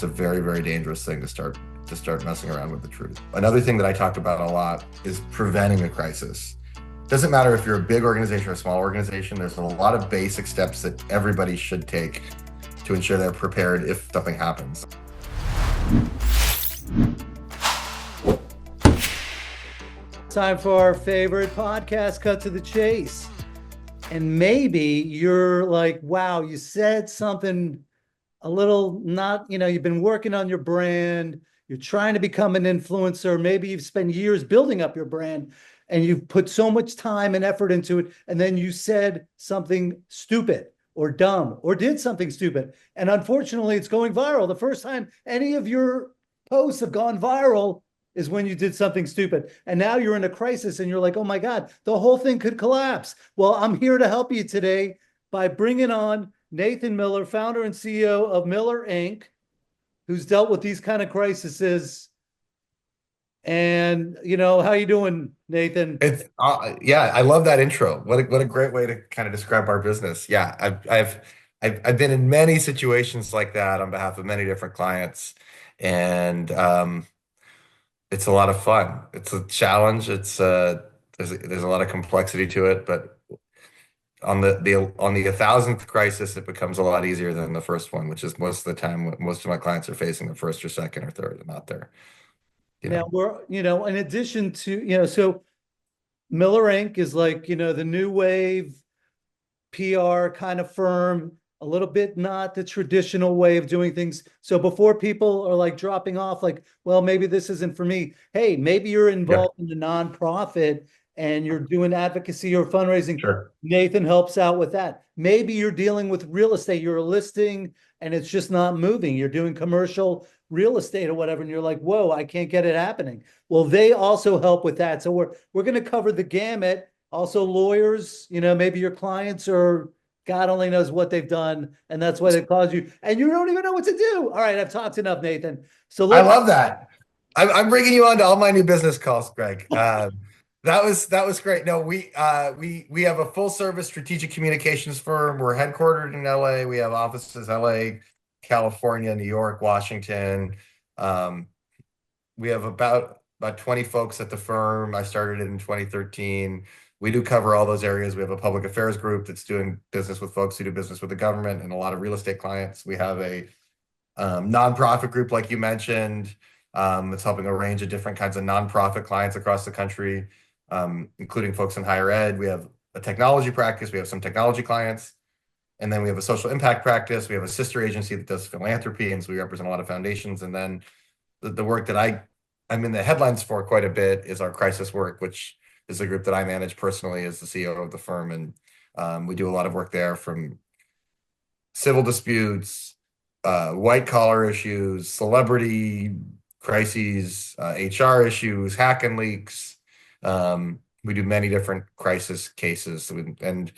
it's a very, very dangerous thing to start messing around with the truth. Another thing that I talk about a lot is preventing a crisis. Doesn't matter if you're a big organization or a small organization, there's a lot of basic steps that everybody should take to ensure they're prepared if something happens. Time for our favorite podcast, Cut to the Chase. And maybe you're like, wow, you said something a little not, you've been working on your brand. You're trying to become an influencer. Maybe you've spent years building up your brand and you've put so much time and effort into it. And then you said something stupid or dumb or did something stupid. And unfortunately, it's going viral. The first time any of your posts have gone viral is when you did something stupid. And now you're in a crisis and you're like, oh my God, the whole thing could collapse. Well, I'm here to help you today by bringing on Nathan Miller, founder and CEO of Miller Inc., who's dealt with these kind of crises. And, how you doing, Nathan? It's yeah, I love that intro. What a great way to kind of describe our business. Yeah, I've been in many situations like that on behalf of many different clients, and it's a lot of fun. It's a challenge. There's a lot of complexity to it, but on the 1,000th crisis, it becomes a lot easier than the first one, which is most of the time what most of my clients are facing the first or second or third, and not there. Now we're, in addition to, so Miller Inc. is like, the new wave PR kind of firm, a little bit not the traditional way of doing things. So before people are like dropping off, like, well, maybe this isn't for me. Hey, maybe you're involved in a nonprofit and you're doing advocacy or fundraising. Sure. Nathan helps out with that. Maybe you're dealing with real estate. You're a listing and it's just not moving. You're doing commercial real estate or whatever. And you're like, whoa, I can't get it happening. Well, they also help with that. So we're going to cover the gamut. Also lawyers, maybe your clients are, God only knows what they've done, and that's why they called you, and you don't even know what to do. All right, I've talked enough, Nathan. So I love that. I'm bringing you on to all my new business calls, Greg. That was great. No, we have a full service strategic communications firm. We're headquartered in LA. We have offices LA, California, New York, Washington. We have about 20 folks at the firm. I started it in 2013. We do cover all those areas. We have a public affairs group that's doing business with folks who do business with the government and a lot of real estate clients. We have a nonprofit group, like you mentioned, that's helping a range of different kinds of nonprofit clients across the country, including folks in higher ed. We have a technology practice. We have some technology clients. And then we have a social impact practice. We have a sister agency that does philanthropy, and so we represent a lot of foundations. And then the work that I'm in the headlines for quite a bit is our crisis work, which is a group that I manage personally as the CEO of the firm. And we do a lot of work there, from civil disputes, white collar issues, celebrity crises, HR issues, hack and leaks. We do many different crisis cases, and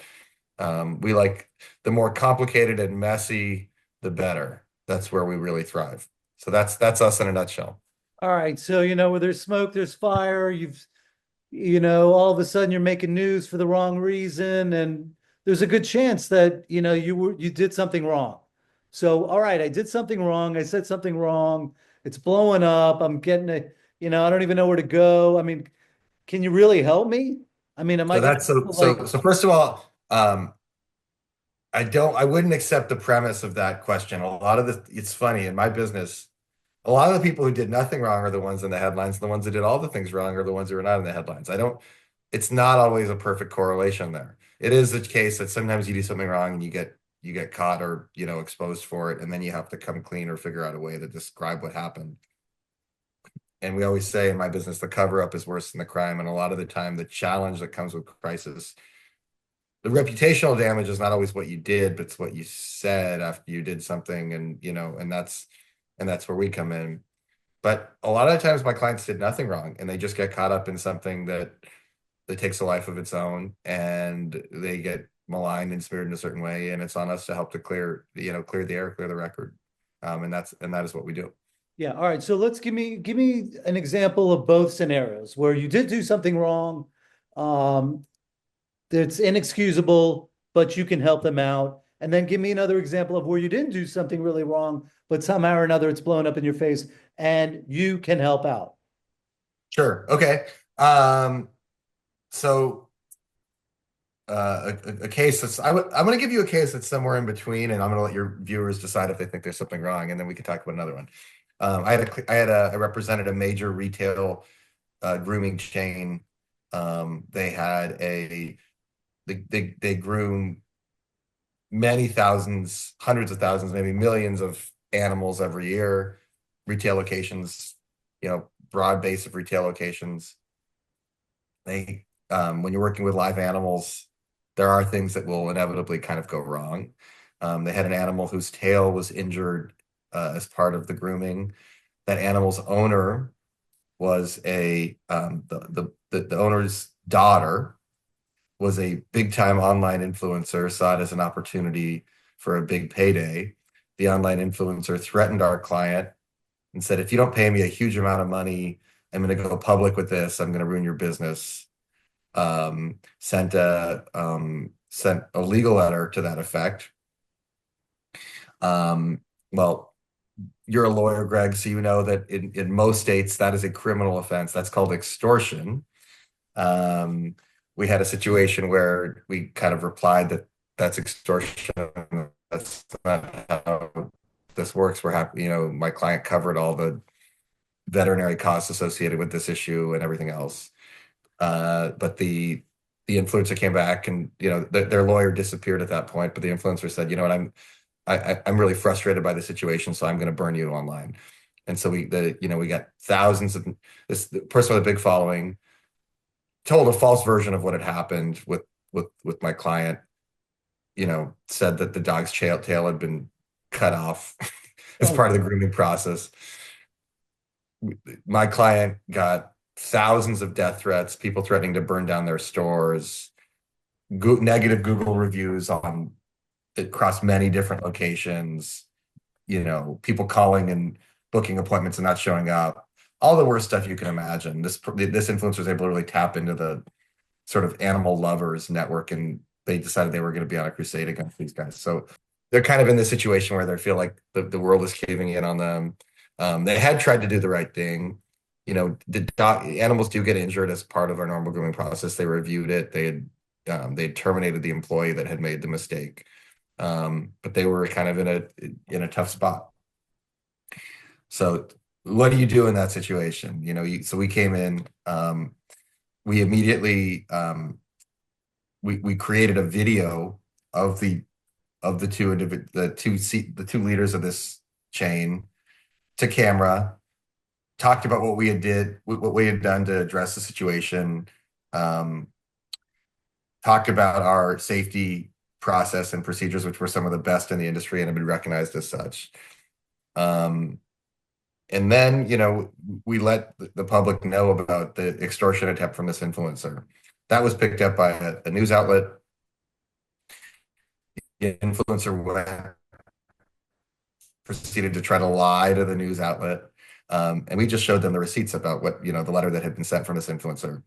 we like the more complicated and messy, the better. That's where we really thrive. So that's us in a nutshell. All right. So, where there's smoke, there's fire. All of a sudden you're making news for the wrong reason. And there's a good chance that, you did something wrong. So, all right, I did something wrong. I said something wrong. It's blowing up. I'm getting it. I don't even know where to go. I mean, can you really help me? I mean, so first of all, I wouldn't accept the premise of that question. It's funny in my business. A lot of the people who did nothing wrong are the ones in the headlines. The ones that did all the things wrong are the ones who are not in the headlines. It's not always a perfect correlation there. It is the case that sometimes you do something wrong and you get caught or, exposed for it. And then you have to come clean or figure out a way to describe what happened. And we always say in my business, the cover up is worse than the crime. And a lot of the time, the challenge that comes with crisis, the reputational damage is not always what you did, but it's what you said after you did something. And that's where we come in. But a lot of the times my clients did nothing wrong and they just get caught up in something that takes a life of its own, and they get maligned and smeared in a certain way. And it's on us to help to clear the air, clear the record. And that is what we do. Yeah. All right. So let's give me an example of both scenarios where you did do something wrong. That's inexcusable, but you can help them out. And then give me another example of where you didn't do something really wrong, but somehow or another it's blown up in your face and you can help out. Sure. Okay. Um, so a case that's I'm going to give you a case that's somewhere in between, and I'm going to let your viewers decide if they think there's something wrong, and then we can talk about another one. I represented a major retail grooming chain. They had they groom many thousands, hundreds of thousands, maybe millions of animals every year. Retail locations, broad base of retail locations. When you're working with live animals, there are things that will inevitably kind of go wrong. They had an animal whose tail was injured as part of the grooming. That animal's owner was the owner's daughter was a big time online influencer, saw it as an opportunity for a big payday. The online influencer threatened our client and said, if you don't pay me a huge amount of money, I'm going to go public with this. I'm going to ruin your business. Sent a legal letter to that effect. Well, you're a lawyer, Greg, so you know that in most states that is a criminal offense. That's called extortion. We had a situation where we kind of replied that that's extortion. That's not how this works. We're happy, my client covered all the veterinary costs associated with this issue and everything else. But the influencer came back and, their lawyer disappeared at that point. But the influencer said, you know what, I'm really frustrated by the situation, so I'm going to burn you online. And so we got thousands of this person with a big following told a false version of what had happened with my client, said that the dog's tail had been cut off as Oh, part of the grooming process. My client got thousands of death threats, people threatening to burn down their stores, negative Google reviews on across many different locations, people calling and booking appointments and not showing up, all the worst stuff you can imagine. This influencer was able to really tap into the sort of animal lovers network, and they decided they were going to be on a crusade against these guys. So they're kind of in this situation where they feel like the world is caving in on them. They had tried to do the right thing. Animals do get injured as part of our normal grooming process. They reviewed it. They had terminated the employee that had made the mistake. But they were kind of in a tough spot. So what do you do in that situation? So we came in, we immediately we created a video of the two leaders of this chain to camera, talked about what we had done to address the situation, talked about our safety process and procedures, which were some of the best in the industry and have been recognized as such. And then, we let the public know about the extortion attempt from this influencer. That was picked up by a news outlet. The influencer proceeded to try to lie to the news outlet. And we just showed them the receipts about what, the letter that had been sent from this influencer.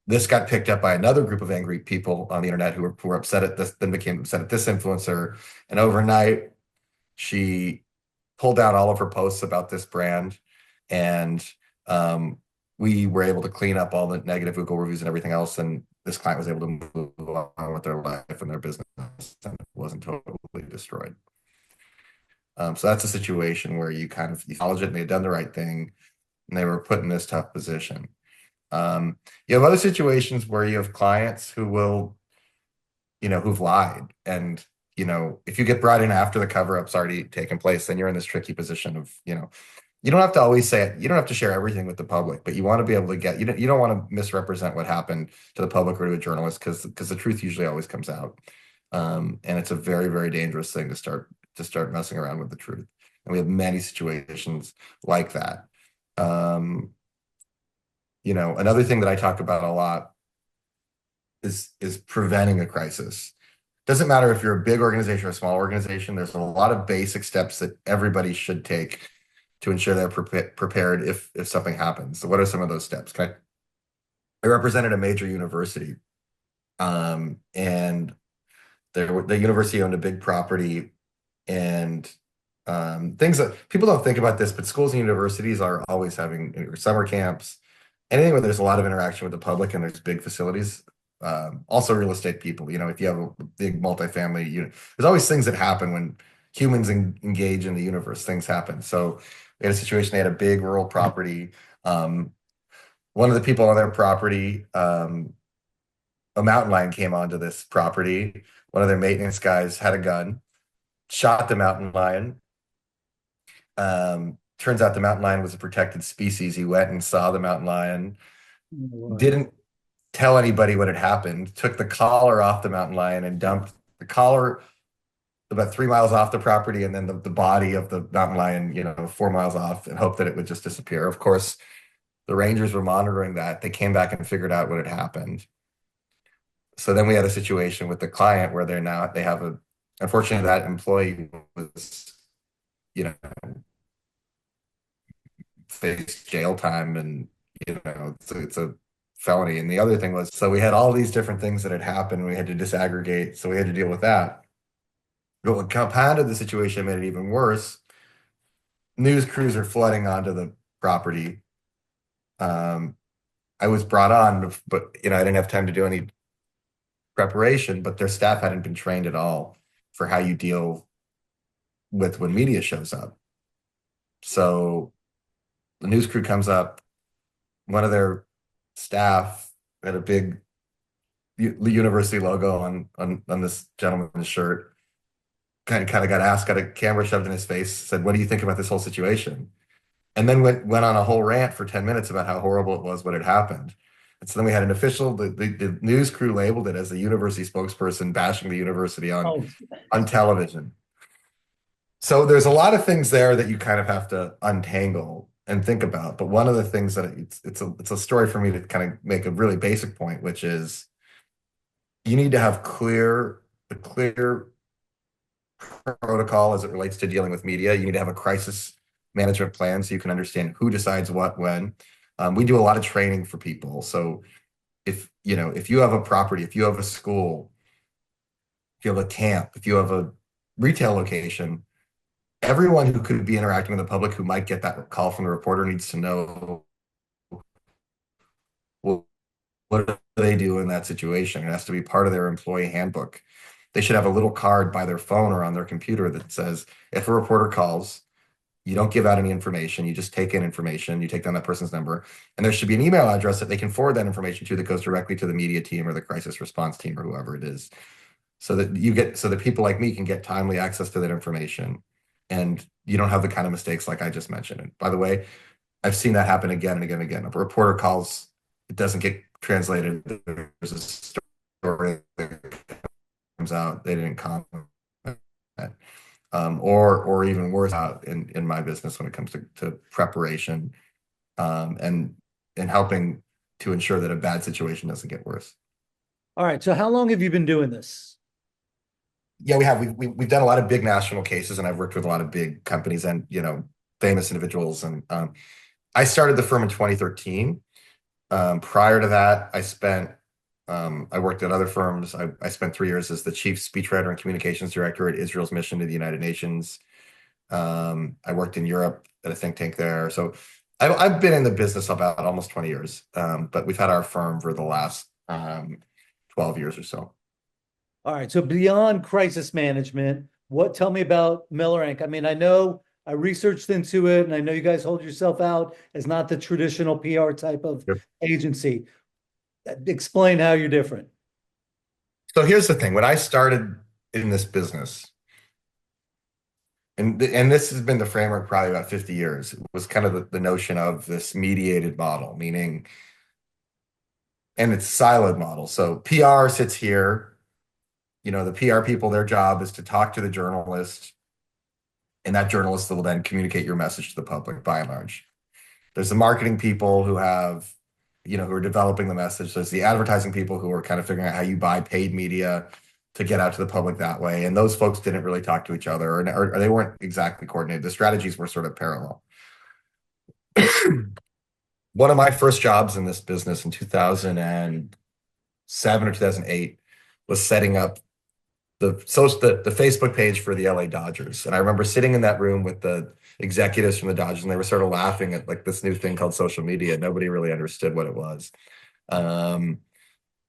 This got picked up by another group of angry people on the internet who were upset at this, then became upset at this influencer. And overnight, she pulled down all of her posts about this brand. And we were able to clean up all the negative Google reviews and everything else. And this client was able to move on with their life and their business, and it wasn't totally destroyed. So that's a situation where you kind of acknowledge it and they've done the right thing and they were put in this tough position. You have other situations where you have clients who will, who've lied. And, if you get brought in after the cover-up's already taken place, then you're in this tricky position of, you don't have to always say it. You don't have to share everything with the public, but you want to be able to you don't want to misrepresent what happened to the public or to a journalist because the truth usually always comes out. And it's a very, very dangerous thing to start messing around with the truth. And we have many situations like that. Another thing that I talk about a lot is preventing a crisis. Doesn't matter if you're a big organization or a small organization, there's a lot of basic steps that everybody should take to ensure they're prepared if something happens. So what are some of those steps? I represented a major university, and The university owned a big property, and things that people don't think about this, but schools and universities are always having summer camps, anything where there's a lot of interaction with the public and there's big facilities. Also, real estate people. If you have a big multifamily unit, there's always things that happen when humans engage in the universe. Things happen. So we had a situation. They had a big rural property. One of the people on their property, a mountain lion came onto this property. One of their maintenance guys had a gun, shot the mountain lion. Turns out the mountain lion was a protected species. He went and saw the mountain lion, Lord. didn't tell anybody what had happened, took the collar off the mountain lion and dumped the collar about 3 miles off the property, and then the body of the mountain lion, 4 miles off, and hoped that it would just disappear. Of course, the rangers were monitoring that. They came back and figured out what had happened. So then we had a situation with the client where they have unfortunately, that employee was, you know, faced jail time, and, it's a felony. And the other thing was, so we had all these different things that had happened. We had to disaggregate. So we had to deal with that. But what compounded the situation, made it even worse, news crews are flooding onto the property. I was brought on, but I didn't have time to do any preparation, but their staff hadn't been trained at all for how you deal with when media shows up. So the news crew comes up, one of their staff had a big university logo on this gentleman's shirt, kind of got asked, got a camera shoved in his face, said, "What do you think about this whole situation?" And then went on a whole rant for 10 minutes about how horrible it was, what had happened. And so then we had an official, the news crew labeled it as the university spokesperson bashing the university Oh, on television. So there's a lot of things there that you kind of have to untangle and think about. But one of the things that it's a story for me to kind of make a really basic point, which is you need to have a clear protocol as it relates to dealing with media. You need to have a crisis management plan so you can understand who decides what when. We do a lot of training for people. So if you have a property, if you have a school, if you have a camp, if you have a retail location, everyone who could be interacting with the public who might get that call from the reporter needs to know, well, what do they do in that situation. It has to be part of their employee handbook. They should have a little card by their phone or on their computer that says, if a reporter calls, you don't give out any information. You just take in information. You take down that person's number. And there should be an email address that they can forward that information to that goes directly to the media team or the crisis response team or whoever it is. So that people like me can get timely access to that information. And you don't have the kind of mistakes like I just mentioned. And by the way, I've seen that happen again and again and again. A reporter calls, it doesn't get translated. There's a story that comes out, they didn't comment. Or even worse out in my business when it comes to preparation, and helping to ensure that a bad situation doesn't get worse. all right. So how long have you been doing this? Yeah, we've done a lot of big national cases, and I've worked with a lot of big companies and famous individuals. And I started the firm in 2013. Prior to that, I worked at other firms. I spent 3 years as the chief speechwriter and communications director at Israel's mission to the United Nations. I worked in Europe at a think tank there. So I've been in the business about almost 20 years, but we've had our firm for the last 12 years or so. All right. So beyond crisis management, tell me about Miller Inc. I mean, I know I researched into it, and I know you guys hold yourself out as not the traditional PR type of Yep. agency. Explain how you're different. So here's the thing. When I started in this business, and this has been the framework probably about 50 years, it was kind of the notion of this mediated model, meaning, and it's siloed model. So PR sits here. The PR people, their job is to talk to the journalist, and that journalist will then communicate your message to the public by and large. There's the marketing people who are developing the message. There's the advertising people who are kind of figuring out how you buy paid media to get out to the public that way. And those folks didn't really talk to each other, or they weren't exactly coordinated. The strategies were sort of parallel. One of my first jobs in this business in 2007 or 2008 was setting up the Facebook page for the LA Dodgers. And I remember sitting in that room with the executives from the Dodgers, and they were sort of laughing at like this new thing called social media. Nobody really understood what it was. Um,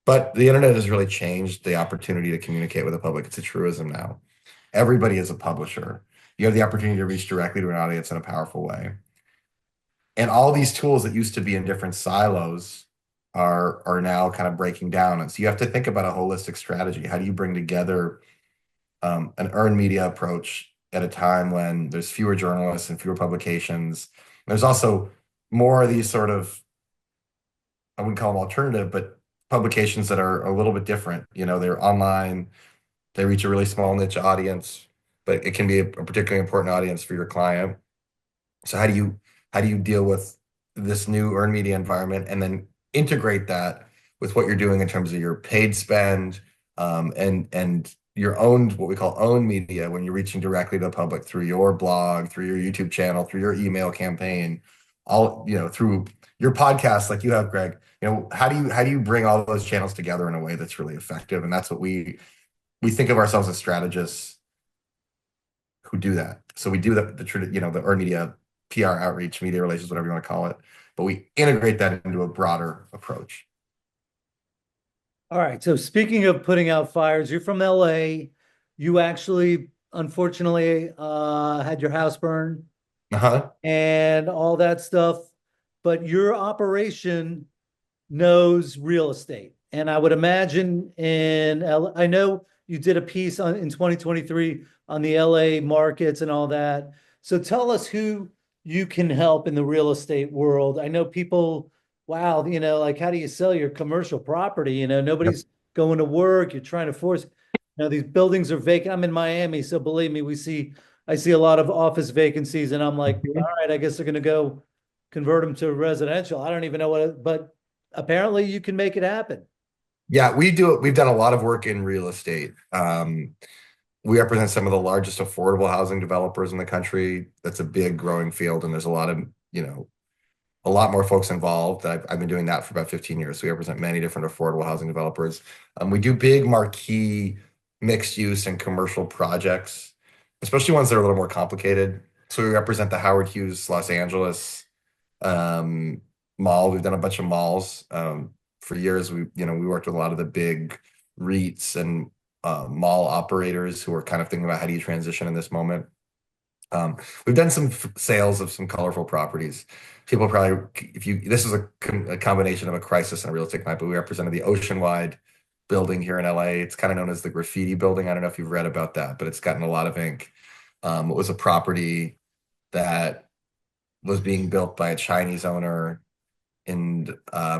but the internet has really changed the opportunity to communicate with the public. It's a truism now. Everybody is a publisher. You have the opportunity to reach directly to an audience in a powerful way. And all these tools that used to be in different silos are now kind of breaking down. And so you have to think about a holistic strategy. How do you bring together an earned media approach at a time when there's fewer journalists and fewer publications? There's also more of these sort of, I wouldn't call them alternative, but publications that are a little bit different. You know, they're online, they reach a really small niche audience, but it can be a particularly important audience for your client. So how do you deal with this new earned media environment and then integrate that with what you're doing in terms of your paid spend, and your own, what we call owned media, when you're reaching directly to the public through your blog, through your YouTube channel, through your email campaign, all, through your podcast like you have, Greg. How do you bring all those channels together in a way that's really effective? And that's what we think of ourselves as strategists who do that. So we do the earned media, PR outreach, media relations, whatever you want to call it, but we integrate that into a broader approach. All right. So speaking of putting out fires, you're from LA. You actually, unfortunately, had your house burned Uh-huh. and all that stuff, but your operation knows real estate. And I would imagine I know you did a piece in 2023 on the LA markets and all that. So tell us who you can help in the real estate world. I know people, wow, like how do you sell your commercial property? Yep. Nobody's going to work. You're trying to force, these buildings are vacant. I'm in Miami, so believe me, I see a lot of office vacancies, and I'm like, all Mhm. right, I guess they're going to go convert them to residential. I don't even know but apparently you can make it happen. Yeah, we do it. We've done a lot of work in real estate. We represent some of the largest affordable housing developers in the country. That's a big growing field, and there's a lot more folks involved. I've been doing that for about 15 years. So we represent many different affordable housing developers. We do big marquee mixed use and commercial projects, especially ones that are a little more complicated. So we represent the Howard Hughes Los Angeles um, mall. We've done a bunch of malls. For years, we worked with a lot of the big REITs and mall operators who are kind of thinking about how do you transition in this moment. We've done some sales of some colorful properties. People probably, this is a combination of a crisis and a real estate client, but we represented the Oceanwide building here in LA. It's kind of known as the graffiti building. I don't know if you've read about that, but it's gotten a lot of ink. It was a property that was being built by a Chinese owner, and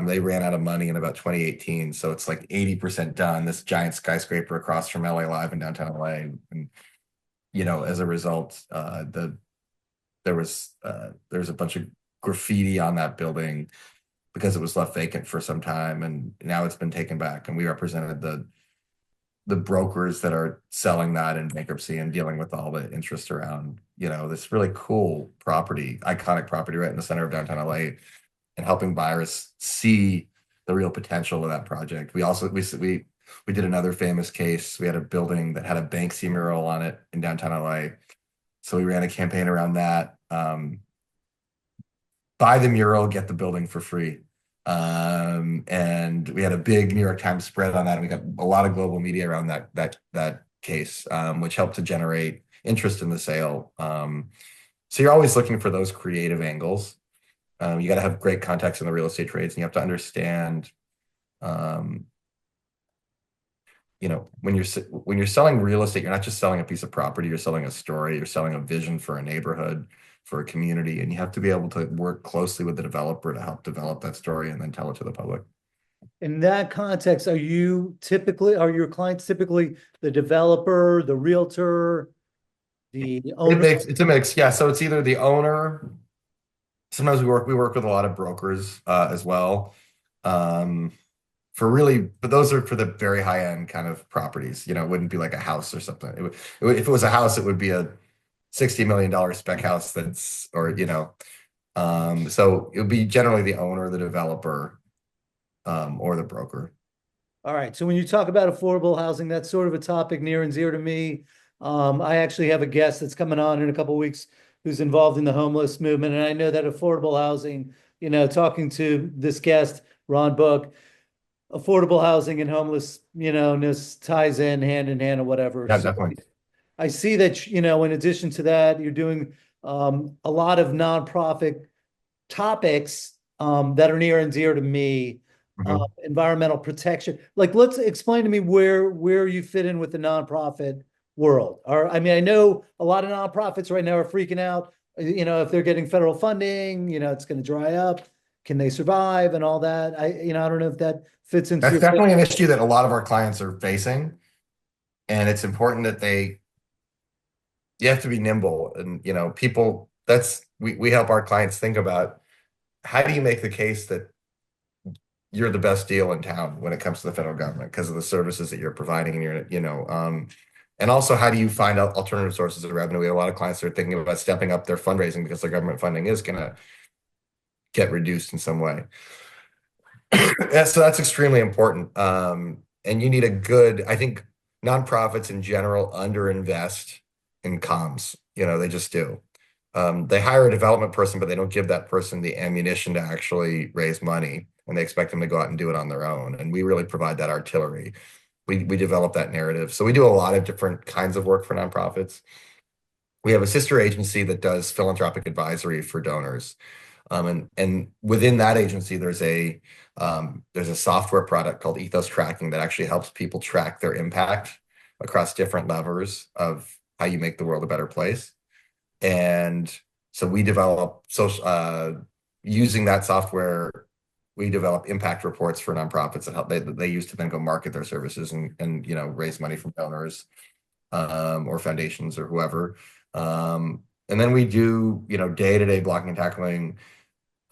they ran out of money in about 2018. So it's like 80% done. This giant skyscraper across from LA Live in downtown LA, and as a result, there's a bunch of graffiti on that building because it was left vacant for some time, and now it's been taken back. And we represented the brokers that are selling that in bankruptcy and dealing with all the interest around, this really cool property, iconic property right in the center of downtown LA, and helping buyers see the real potential of that project. We did another famous case. We had a building that had a Banksy mural on it in downtown LA. So we ran a campaign around that. Buy the mural, get the building for free. And we had a big New York Times spread on that. And we got a lot of global media around that case, which helped to generate interest in the sale. So you're always looking for those creative angles. You got to have great context in the real estate trades, and you have to understand, when you're selling real estate, you're not just selling a piece of property, you're selling a story, you're selling a vision for a neighborhood, for a community, and you have to be able to work closely with the developer to help develop that story and then tell it to the public. In that context, are your clients typically the developer, the realtor, the owner? It's a mix, yeah. So it's either the owner. Sometimes we work with a lot of brokers as well. But those are for the very high end kind of properties. It wouldn't be like a house or something. If it was a house, it would be a $60 million spec house so it would be generally the owner, the developer, or the broker. All right. So when you talk about affordable housing, that's sort of a topic near and dear to me. I actually have a guest that's coming on in a couple of weeks who's involved in the homeless movement. And I know that affordable housing, talking to this guest, Ron Book, affordable housing and homeless, ness ties in hand or whatever. Yeah, So definitely. I see that, in addition to that, you're doing a lot of nonprofit topics that are near and dear to me. Mhm. Environmental protection. Like, let's explain to me where you fit in with the nonprofit world. Or, I mean, I know a lot of nonprofits right now are freaking out. If they're getting federal funding, it's going to dry up. Can they survive and all that? I don't know if that fits into That's your. definitely an issue that a lot of our clients are facing. And it's important that you have to be nimble and, people, we help our clients think about how do you make the case that you're the best deal in town when it comes to the federal government because of the services that you're providing and and also how do you find out alternative sources of revenue? We have a lot of clients that are thinking about stepping up their fundraising because their government funding is going to get reduced in some way. Yeah, so that's extremely important. And you need I think nonprofits in general underinvest in comms. They just do. They hire a development person, but they don't give that person the ammunition to actually raise money, and they expect them to go out and do it on their own. And we really provide that artillery. We develop that narrative. So we do a lot of different kinds of work for nonprofits. We have a sister agency that does philanthropic advisory for donors. And within that agency, there's a software product called Ethos Tracking that actually helps people track their impact across different levers of how you make the world a better place. And so we develop using that software, we develop impact reports for nonprofits that they use to then go market their services and raise money from donors or foundations or whoever. And then we do day-to-day blocking and tackling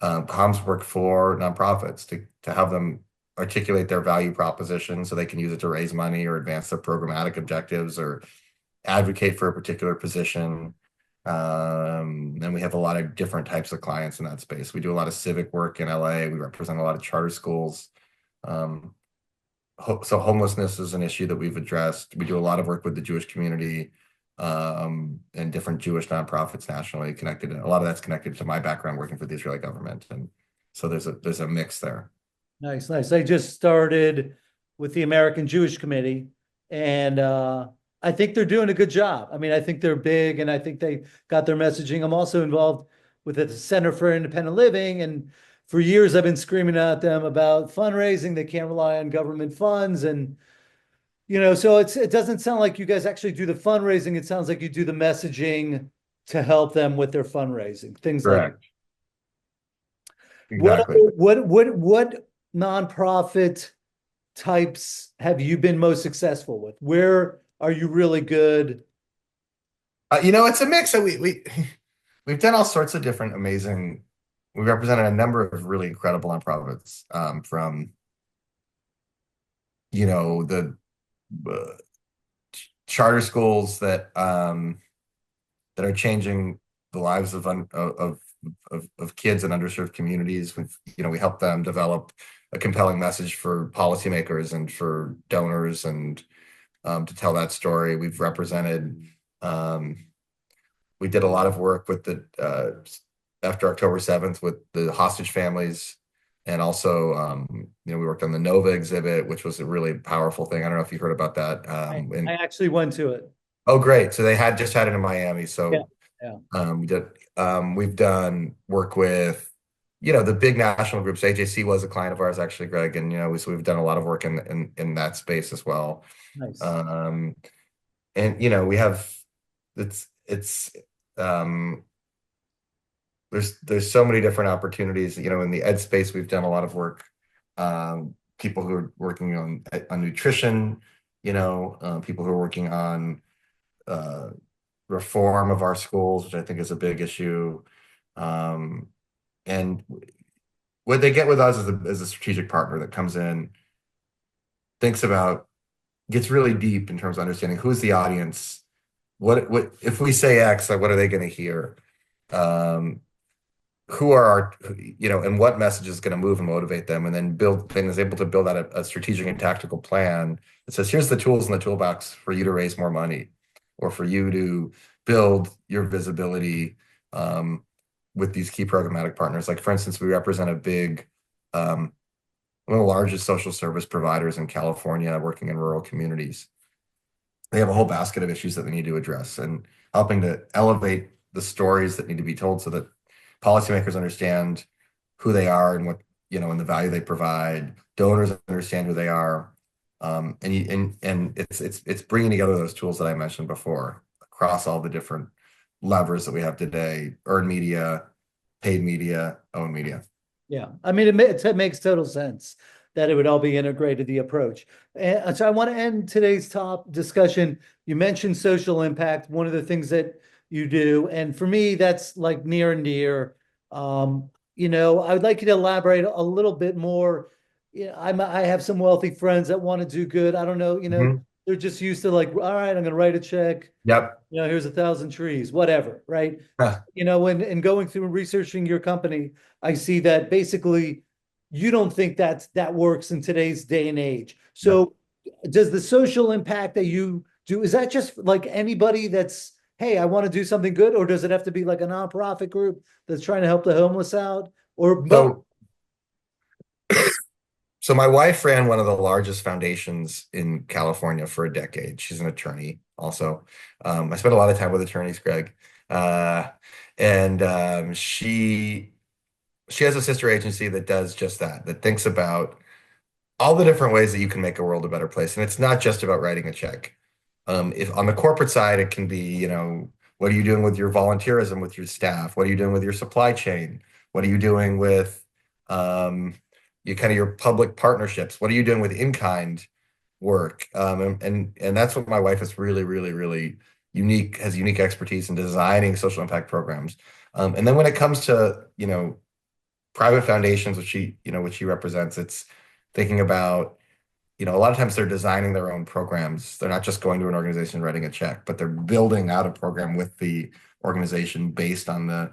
comms work for nonprofits to have them articulate their value proposition so they can use it to raise money or advance their programmatic objectives or advocate for a particular position. And we have a lot of different types of clients in that space. We do a lot of civic work in LA. We represent a lot of charter schools. So homelessness is an issue that we've addressed. We do a lot of work with the Jewish community and different Jewish nonprofits nationally connected. A lot of that's connected to my background working for the Israeli government. And so there's a mix there. Nice, nice. I just started with the American Jewish Committee, and I think they're doing a good job. I mean, I think they're big, and I think they got their messaging. I'm also involved with the Center for Independent Living, and for years I've been screaming at them about fundraising. They can't rely on government funds, and so it doesn't sound like you guys actually do the fundraising. It sounds like you do the messaging to help them with their fundraising, things like. Correct. What Exactly. what nonprofit types have you been most successful with? Where are you really good? It's a mix. So we've done all sorts of different amazing. We've represented a number of really incredible nonprofits from the charter schools that are changing the lives of kids in underserved communities. We help them develop a compelling message for policymakers and for donors and to tell that story. We've represented. We did a lot of work with after October 7th with the hostage families. And also, we worked on the Nova exhibit, which was a really powerful thing. I don't know if you heard about that. I actually went to it. Oh, great. So they just had it in Miami. So Yeah. we've done work with, the big national groups. AJC was a client of ours, actually, Greg. And, so we've done a lot of work in that space as well. Nice. And, we have, it's, there's so many different opportunities, in the ed space, we've done a lot of work. People who are working on nutrition, people who are working on reform of our schools, which I think is a big issue. And what they get with us is a strategic partner that comes in, gets really deep in terms of understanding who's the audience. What if we say X, like what are they going to hear? who are our, and what message is going to move and motivate them, and then is able to build out a strategic and tactical plan that says, here's the tools in the toolbox for you to raise more money, or for you to build your visibility with these key programmatic partners. Like, for instance, we represent a big, one of the largest social service providers in California, working in rural communities. They have a whole basket of issues that they need to address, and helping to elevate the stories that need to be told so that policymakers understand who they are and and the value they provide. Donors understand who they are, and it's bringing together those tools that I mentioned before across all the different levers that we have today: earned media, paid media, owned media. Yeah, I mean, it makes total sense that it would all be integrated, the approach. And so I want to end today's top discussion. You mentioned social impact, one of the things that you do, and for me, that's like near and dear. I would like you to elaborate a little bit more. Yeah, I have some wealthy friends that want to do good. I don't know, Mhm. they're just used to like, all right, I'm going to write a check. Yep. Here's 1,000 trees, whatever, right? When going through and researching your company, I see that basically you don't think that works in today's day and age. Yep. So does the social impact that you do, is that just like anybody that's, hey, I want to do something good, or does it have to be like a nonprofit group that's trying to help the homeless out, or both? So, so my wife ran one of the largest foundations in California for a decade. She's an attorney also. I spent a lot of time with attorneys, Greg. And she has a sister agency that does just that, that thinks about all the different ways that you can make a world a better place. And it's not just about writing a check. If on the corporate side, it can be, what are you doing with your volunteerism with your staff? What are you doing with your supply chain? What are you doing with your public partnerships? What are you doing with in-kind work? And that's what my wife is really, really, really has unique expertise in designing social impact programs. And then when it comes to, private foundations, which she represents, it's thinking about, a lot of times they're designing their own programs. They're not just going to an organization and writing a check, but they're building out a program with the organization based on the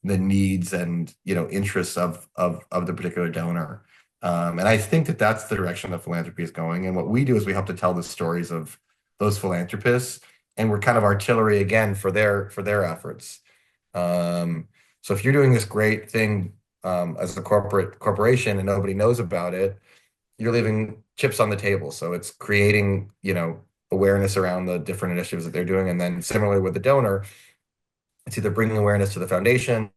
needs and interests of the particular donor. And I think that that's the direction that philanthropy is going. And what we do is we help to tell the stories of those philanthropists, and we're kind of artillery again for their efforts. So if you're doing this great thing as a corporation and nobody knows about it, you're leaving chips on the table. So it's creating, awareness around the different initiatives that they're doing. And then similarly with the donor, it's either bringing awareness to the foundation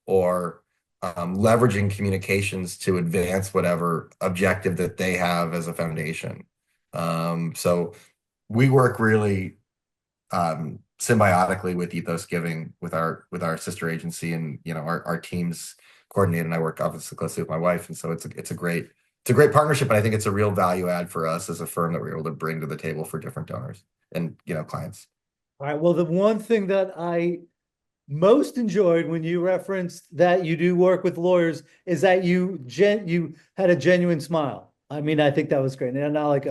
or leveraging communications to advance whatever objective that they have as a foundation. So we work really symbiotically with Ethos Giving, with our sister agency, and our teams coordinate, and I work obviously closely with my wife, and so it's a great partnership, and I think it's a real value add for us as a firm that we're able to bring to the table for different donors and clients. All right. Well, the one thing that I most enjoyed when you referenced that you do work with lawyers is that you had a genuine smile. I mean, I think that was great. And not like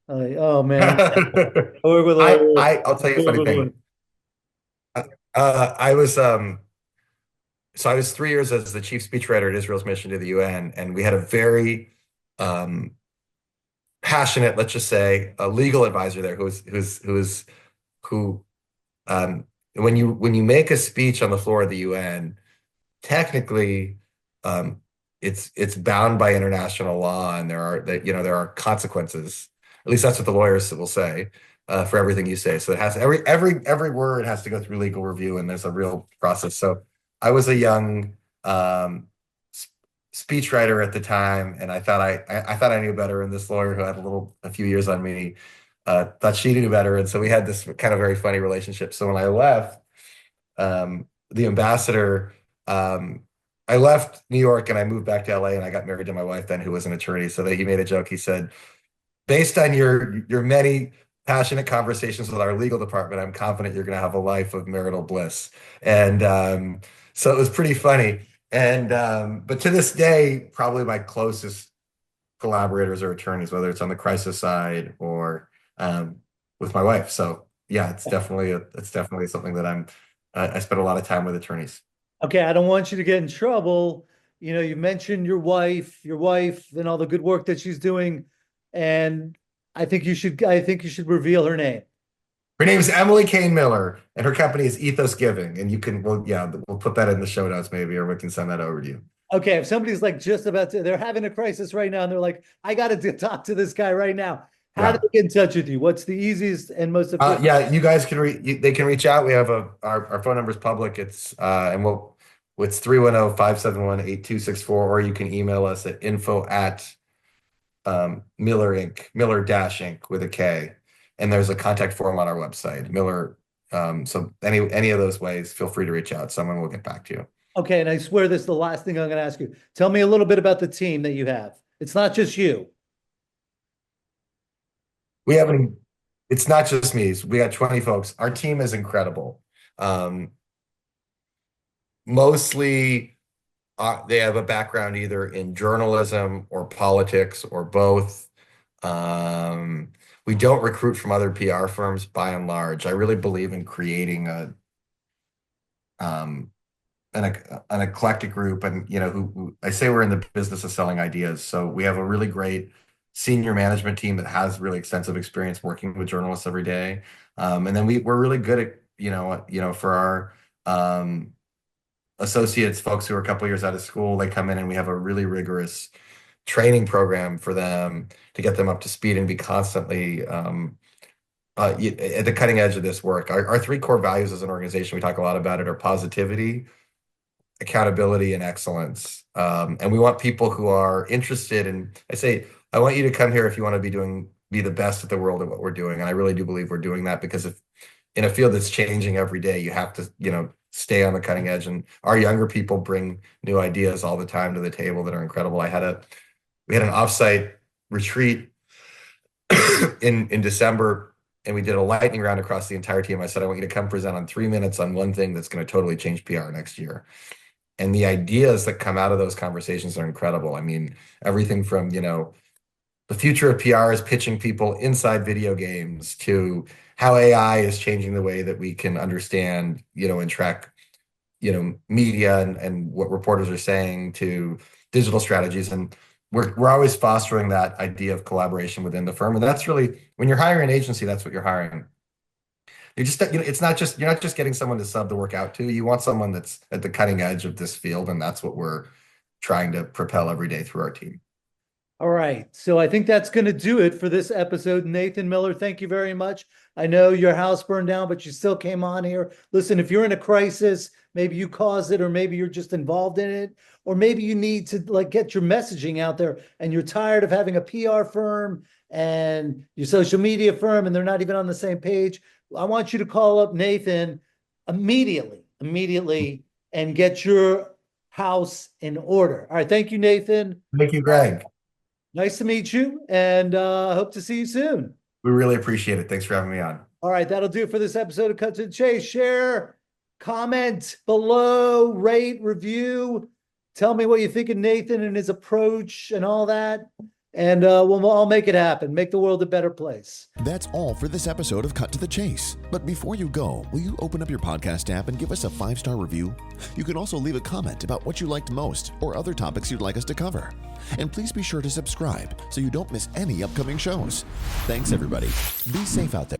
oh man, I work with lawyers. I'll tell you a funny thing. I was so I was 3 years as the chief speechwriter at Israel's mission to the UN, and we had a very passionate, let's just say, a legal advisor there who when you make a speech on the floor of the UN, technically it's bound by international law, and there are consequences. At least that's what the lawyers will say for everything you say. So it has every word has to go through legal review, and there's a real process. So I was a young speechwriter at the time, and I thought I knew better. And this lawyer who had a few years on me thought she knew better, and so we had this kind of very funny relationship. So when I left, the ambassador, I left New York and I moved back to LA, and I got married to my wife then, who was an attorney. So that he made a joke. He said, based on your many passionate conversations with our legal department, I'm confident you're going to have a life of marital bliss. And so it was pretty funny. And but to this day, probably my closest collaborators are attorneys, whether it's on the crisis side or with my wife. So yeah, it's definitely something that I spend a lot of time with attorneys. Okay, I don't want you to get in trouble. You mentioned your wife and all the good work that she's doing, and I think you should reveal her name. Her name is Emily Kane Miller, and her company is Ethos Giving. And we'll put that in the show notes maybe, or we can send that over to you. Okay, if somebody's like just about to, they're having a crisis right now, and they're like, I got to talk to this guy right now. How do Yeah. they get in touch with you? What's the easiest and most efficient? Yeah, you guys they can reach out. We have our phone number is public. It's 310-571-8264, or you can email us at info at Miller Inc., Miller-Inc. with a K. And there's a contact form on our website, Miller. So any of those ways, feel free to reach out. Someone will get back to you. Okay, and I swear this is the last thing I'm going to ask you. Tell me a little bit about the team that you have. It's not just you. We haven't, it's not just me. We got 20 folks. Our team is incredible. Um, Mostly they have a background either in journalism or politics or both. We don't recruit from other PR firms by and large. I really believe in creating um, an eclectic group, and who I say we're in the business of selling ideas. So we have a really great senior management team that has really extensive experience working with journalists every day. And then we're really good at for our associates, folks who are a couple years out of school, they come in and we have a really rigorous training program for them to get them up to speed and be constantly at the cutting edge of this work. Our three core values as an organization, we talk a lot about it, are positivity, accountability, and excellence. And we want people who are interested in, I want you to come here if you want to be the best at the world at what we're doing. And I really do believe we're doing that, because if in a field that's changing every day, you have to, stay on the cutting edge. And our younger people bring new ideas all the time to the table that are incredible. We had an offsite retreat in December, and we did a lightning round across the entire team. I said, I want you to come present on 3 minutes on one thing that's going to totally change PR next year. And the ideas that come out of those conversations are incredible. I mean, everything from, the future of PR is pitching people inside video games, to how AI is changing the way that we can understand, and track, media and what reporters are saying, to digital strategies. And we're always fostering that idea of collaboration within the firm. And that's really, when you're hiring an agency, that's what you're hiring. It's not just, you're not just getting someone to sub the work out to. You want someone that's at the cutting edge of this field. And that's what we're trying to propel every day through our team. All right. So I think that's going to do it for this episode. Nathan Miller, thank you very much. I know your house burned down, but you still came on here. Listen, if you're in a crisis, maybe you caused it, or maybe you're just involved in it, or maybe you need to get your messaging out there, and you're tired of having a PR firm and your social media firm, and they're not even on the same page. I want you to call up Nathan immediately, and get your house in order. All right. Thank you, Nathan. Thank you, Greg. Nice to meet you, and hope to see you soon. We really appreciate it. Thanks for having me on. All right, that'll do it for this episode of Cut to the Chase. Share, comment below, rate, review. Tell me what you think of Nathan and his approach and all that. And we'll all make it happen. Make the world a better place. That's all for this episode of Cut to the Chase. But before you go, will you open up your podcast app and give us a 5-star review? You can also leave a comment about what you liked most or other topics you'd like us to cover. And please be sure to subscribe so you don't miss any upcoming shows. Thanks, everybody. Be safe out there.